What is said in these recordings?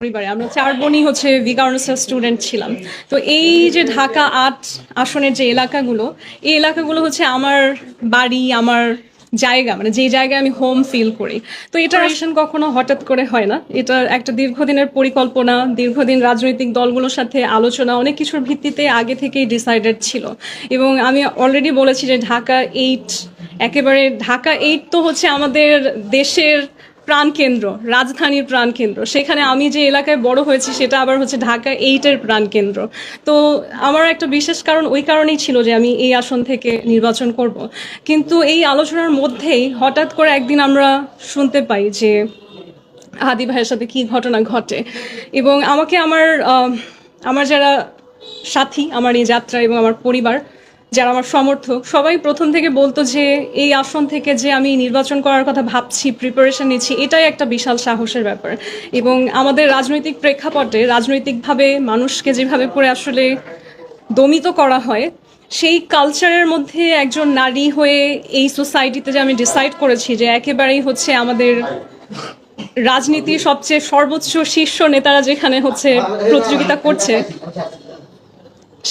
পরিবারে আমরা 4 বোনই হচ্ছে ভিকারুননিসা স্টুডেন্ট ছিলাম। তো এই যে ঢাকা 8 আসনের যে এলাকাগুলো, এই এলাকাগুলো হচ্ছে আমার বাড়ি, আমার জায়গা, মানে যে জায়গায় আমি হোম ফিল করি। তো এটা রেশন কখনো হঠাৎ করে হয় না, এটা একটা দীর্ঘদিনের পরিকল্পনা, দীর্ঘদিন রাজনৈতিক দলগুলোর সাথে আলোচনা, অনেক কিছুর ভিত্তিতে আগে থেকেই ডিসাইডেড ছিল। এবং আমি অলরেডি বলেছি যে ঢাকা 8, একেবারে ঢাকা 8 তো হচ্ছে আমাদের দেশের প্রাণকেন্দ্র, রাজধানীর প্রাণকেন্দ্র। সেখানে আমি যে এলাকায় বড় হয়েছি সেটা আবার হচ্ছে ঢাকা 8-এর প্রাণকেন্দ্র। তো আমার একটা বিশেষ কারণ ওই কারণেই ছিল যে আমি এই আসন থেকে নির্বাচন করব। কিন্তু এই আলোচনার মধ্যেই হঠাৎ করে একদিন আমরা শুনতে পাই যে হাদি ভাইয়ের সাথে কি ঘটনা ঘটে। এবং আমাকে আমার যারা সাথী, আমার এই যাত্রা, এবং আমার পরিবার, যারা আমার সমর্থক, সবাই প্রথম থেকে বলতো যে এই আসন থেকে যে আমি নির্বাচন করার কথা ভাবছি, প্রিপারেশন নিচ্ছি, এটাই একটা বিশাল সাহসের ব্যাপার। এবং আমাদের রাজনৈতিক প্রেক্ষাপটে রাজনৈতিকভাবে মানুষকে যেভাবে করে আসলে দমিত করা হয়, সেই কালচারের মধ্যে একজন নারী হয়ে এই সোসাইটিতে যে আমি ডিসাইড করেছি যে একেবারেই হচ্ছে আমাদের রাজনীতির সবচেয়ে সর্বোচ্চ শীর্ষ নেতারা যেখানে হচ্ছে প্রতিযোগিতা করছে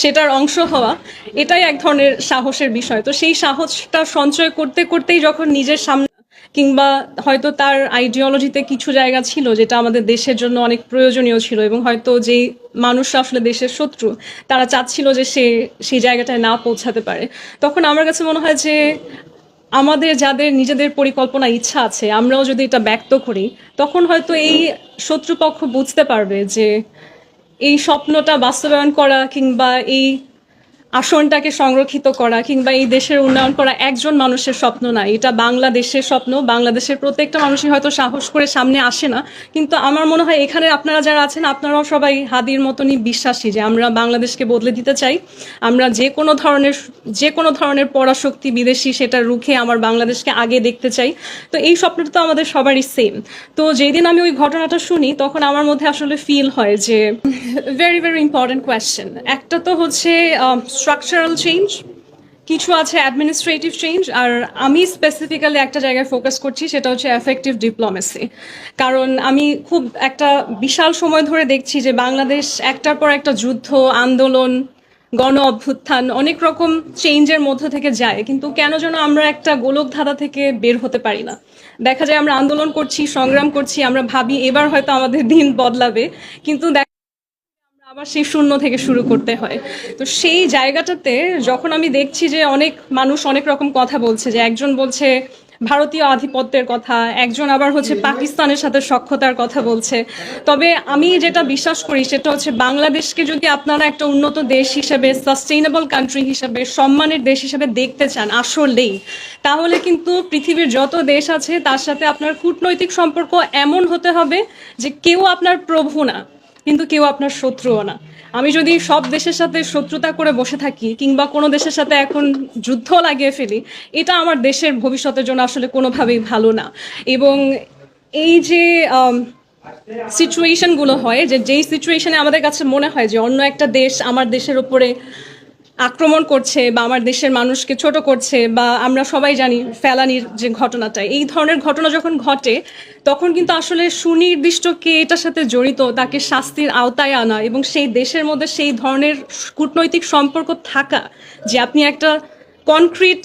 সেটার অংশ হওয়া, এটাই এক ধরনের সাহসের বিষয়। তো সেই সাহসটা সঞ্চয় করতে করতেই যখন নিজের সামনে, কিংবা হয়তো তার আইডিওলজিতে কিছু জায়গা ছিল যেটা আমাদের দেশের জন্য অনেক প্রয়োজনীয় ছিল, এবং হয়তো যেই মানুষরা আসলে দেশের শত্রু তারা চাচ্ছিল যে সে সেই জায়গাটায় না পৌঁছাতে পারে, তখন আমার কাছে মনে হয় যে আমাদের যাদের নিজেদের পরিকল্পনা, ইচ্ছা আছে, আমরাও যদি এটা ব্যক্ত করি, তখন হয়তো এই শত্রুপক্ষ বুঝতে পারবে যে এই স্বপ্নটা বাস্তবায়ন করা, কিংবা এই আসনটাকে সংরক্ষিত করা, কিংবা এই দেশের উন্নয়ন করা একজন মানুষের স্বপ্ন না, এটা বাংলাদেশের স্বপ্ন। বাংলাদেশের প্রত্যেকটা মানুষই হয়তো সাহস করে সামনে আসে না, কিন্তু আমার মনে হয় এখানে আপনারা যারা আছেন, আপনারাও সবাই হাদির মতনই বিশ্বাসী যে আমরা বাংলাদেশকে বদলে দিতে চাই। আমরা যে কোনো ধরনের পরাশক্তি বিদেশি সেটা রুখে আমার বাংলাদেশকে আগে দেখতে চাই। তো এই স্বপ্নটা তো আমাদের সবারই সেম। তো যেই দিন আমি ওই ঘটনাটা শুনি, তখন আমার মধ্যে আসলে ফিল হয় যে ভেরি ভেরি ইম্পর্টেন্ট কোয়েশ্চেন। একটা তো হচ্ছে স্ট্রাকচারাল চেঞ্জ, কিছু আছে অ্যাডমিনিস্ট্রেটিভ চেঞ্জ, আর আমি স্পেসিফিক্যালি একটা জায়গায় ফোকাস করছি, সেটা হচ্ছে এফেক্টিভ ডিপ্লোমেসি। কারণ আমি খুব একটা বিশাল সময় ধরে দেখছি যে বাংলাদেশ একটার পর একটা যুদ্ধ, আন্দোলন, গণ অভ্যুত্থান, অনেক রকম চেঞ্জের মধ্য থেকে যায়, কিন্তু কেন যেন আমরা একটা গোলক ধাঁধা থেকে বের হতে পারি না। দেখা যায় আমরা আন্দোলন করছি, সংগ্রাম করছি, আমরা ভাবি এবার হয়তো আমাদের দিন বদলাবে, কিন্তু আবার সেই শূন্য থেকে শুরু করতে হয়। তো সেই জায়গাটাতে যখন আমি দেখছি যে অনেক মানুষ অনেক রকম কথা বলছে, যে একজন বলছে ভারতীয় আধিপত্যের কথা, একজন আবার হচ্ছে পাকিস্তানের সাথে সখ্যতার কথা বলছে, তবে আমি যেটা বিশ্বাস করি সেটা হচ্ছে বাংলাদেশকে যদি আপনারা একটা উন্নত দেশ হিসেবে, সাস্টেইনেবল কান্ট্রি হিসেবে, সম্মানের দেশ হিসেবে দেখতে চান আসলেই, তাহলে কিন্তু পৃথিবীর যত দেশ আছে তার সাথে আপনার কূটনৈতিক সম্পর্ক এমন হতে হবে যে কেউ আপনার প্রভু না, কিন্তু কেউ আপনার শত্রুও না। আমি যদি সব দেশের সাথে শত্রুতা করে বসে থাকি, কিংবা কোনো দেশের সাথে এখন যুদ্ধ লাগিয়ে ফেলি, এটা আমার দেশের ভবিষ্যতের জন্য আসলে কোনোভাবেই ভালো না। এবং এই যে সিচুয়েশনগুলো হয়, যেই সিচুয়েশনে আমাদের কাছে মনে হয় যে অন্য একটা দেশ আমার দেশের উপরে আক্রমণ করছে, বা আমার দেশের মানুষকে ছোট করছে, বা আমরা সবাই জানি ফেলানির যে ঘটনাটা, এই ধরনের ঘটনা যখন ঘটে, তখন কিন্তু আসলে সুনির্দিষ্ট কে এটার সাথে জড়িত তাকে শাস্তির আওতায় আনা, এবং সেই দেশের মধ্যে সেই ধরনের কূটনৈতিক সম্পর্ক থাকা, যে আপনি একটা কনক্রিট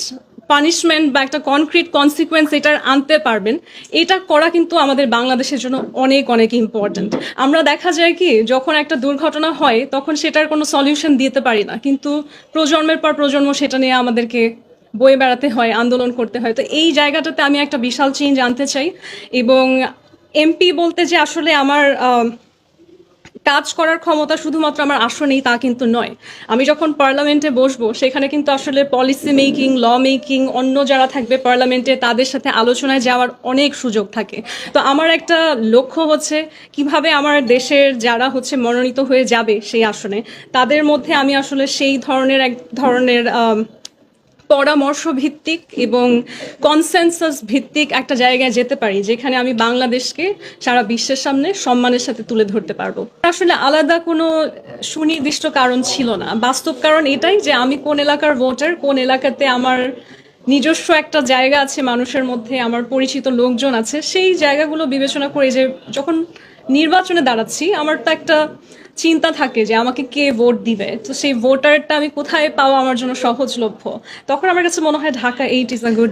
পানিশমেন্ট বা একটা কনক্রিট কনসিকুয়েন্স এটার আনতে পারবেন, এটা করা কিন্তু আমাদের বাংলাদেশের জন্য অনেক অনেক ইম্পর্ট্যান্ট। আমরা দেখা যায় কি, যখন একটা দুর্ঘটনা হয় তখন সেটার কোনো সলিউশন দিতে পারি না, কিন্তু প্রজন্মের পর প্রজন্ম সেটা নিয়ে আমাদেরকে বয়ে বেড়াতে হয়, আন্দোলন করতে হয়। তো এই জায়গাটাতে আমি একটা বিশাল চেঞ্জ আনতে চাই। এবং এমপি বলতে যে আসলে আমার কাজ করার ক্ষমতা শুধুমাত্র আমার আসনেই তা কিন্তু নয়। আমি যখন পার্লামেন্টে বসবো, সেখানে কিন্তু আসলে পলিসি মেকিং, ল মেকিং, অন্য যারা থাকবে পার্লামেন্টে তাদের সাথে আলোচনায় যাওয়ার অনেক সুযোগ থাকে। তো আমার একটা লক্ষ্য হচ্ছে কিভাবে আমার দেশের যারা হচ্ছে মনোনীত হয়ে যাবে সেই আসনে, তাদের মধ্যে আমি আসলে সেই ধরনের এক ধরনের পরামর্শ ভিত্তিক এবং কনসেনসাস ভিত্তিক একটা জায়গায় যেতে পারি, যেখানে আমি বাংলাদেশকে সারা বিশ্বের সামনে সম্মানের সাথে তুলে ধরতে পারবো। আসলে আলাদা কোনো সুনির্দিষ্ট কারণ ছিল না, বাস্তব কারণ এটাই যে আমি কোন এলাকার ভোটার, কোন এলাকাতে আমার নিজস্ব একটা জায়গা আছে মানুষের মধ্যে, আমার পরিচিত লোকজন আছে, সেই জায়গাগুলো বিবেচনা করে যে যখন নির্বাচনে দাঁড়াচ্ছি, আমার তো একটা চিন্তা থাকে যে আমাকে কে ভোট দিবে, তো সেই ভোটারটা আমি কোথায় পাওয়া আমার জন্য সহজলভ্য। তখন আমার কাছে মনে হয় ঢাকা 8 ইজ আ গুড